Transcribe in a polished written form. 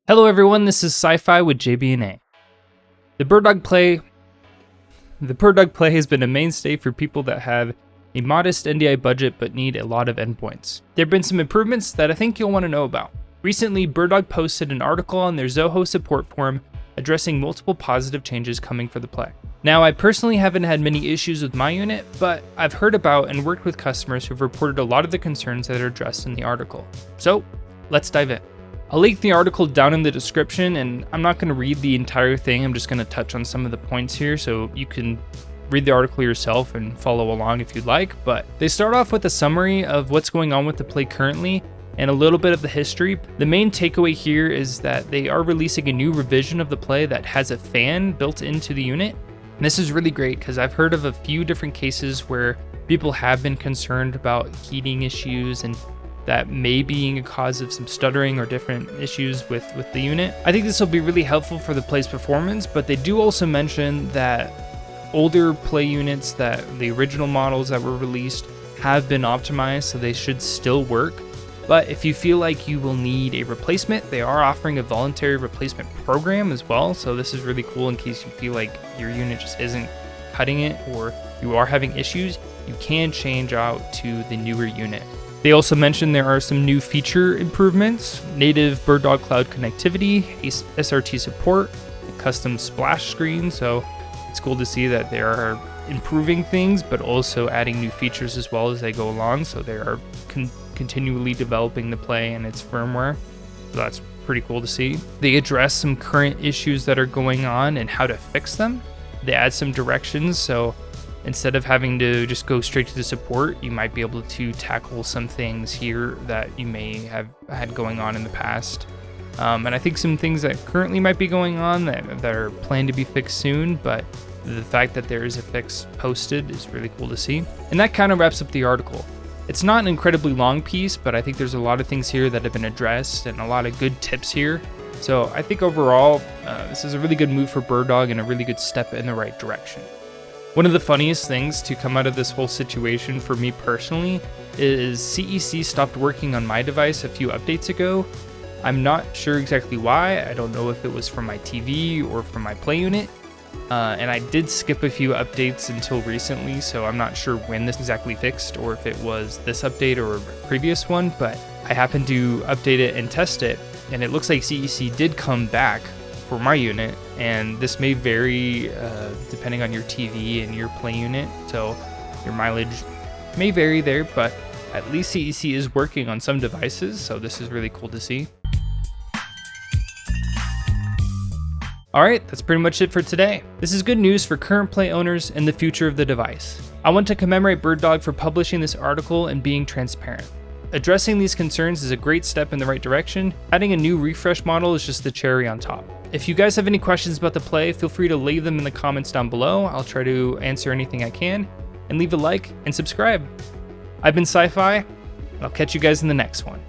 Hello everyone, this is SighFye with JB&A. The BirdDog Play has been a mainstay for people that have a modest NDI budget but need a lot of endpoints. There have been some improvements that I think you'll want to know about. Recently, BirdDog posted an article on their Zoho support forum addressing multiple positive changes coming for the Play. Now, I personally haven't had many issues with my unit, but I've heard about and worked with customers who've reported a lot of the concerns that are addressed in the article. So, let's dive in. I'll link the article down in the description, and I'm not going to read the entire thing. I'm just going to touch on some of the points here so you can read the article yourself and follow along if you'd like. But they start off with a summary of what's going on with the Play currently and a little bit of the history. The main takeaway here is that they are releasing a new revision of the Play that has a fan built into the unit. And this is really great because I've heard of a few different cases where people have been concerned about heating issues and that may be a cause of some stuttering or different issues with the unit. I think this will be really helpful for the Play's performance, but they do also mention that older Play units, that the original models that were released, have been optimized, so they should still work. But if you feel like you will need a replacement, they are offering a voluntary replacement program as well, so this is really cool in case you feel like your unit just isn't cutting it or you are having issues, you can change out to the newer unit. They also mentioned there are some new feature improvements, native BirdDog Cloud connectivity, SRT support, a custom splash screen, so it's cool to see that they are improving things, but also adding new features as well as they go along, so they are continually developing the Play and its firmware, so that's pretty cool to see. They address some current issues that are going on and how to fix them. They add some directions, so instead of having to just go straight to the support, you might be able to tackle some things here that you may have had going on in the past. And I think some things that currently might be going on that are planned to be fixed soon, but the fact that there is a fix posted is really cool to see. And that kind of wraps up the article. It's not an incredibly long piece, but I think there's a lot of things here that have been addressed and a lot of good tips here. So I think overall, this is a really good move for BirdDog and a really good step in the right direction. One of the funniest things to come out of this whole situation for me personally is CEC stopped working on my device a few updates ago. I'm not sure exactly why. I don't know if it was from my TV or from my Play unit. And I did skip a few updates until recently, so I'm not sure when this exactly fixed or if it was this update or a previous one, but I happened to update it and test it, and it looks like CEC did come back for my unit, and this may vary depending on your TV and your Play unit, so your mileage may vary there, but at least CEC is working on some devices, so this is really cool to see. Alright, that's pretty much it for today. This is good news for current Play owners and the future of the device. I want to commemorate BirdDog for publishing this article and being transparent. Addressing these concerns is a great step in the right direction. Adding a new refresh model is just the cherry on top. If you guys have any questions about the Play, feel free to leave them in the comments down below. I'll try to answer anything I can, and leave a like and subscribe. I've been SighFye, and I'll catch you guys in the next one.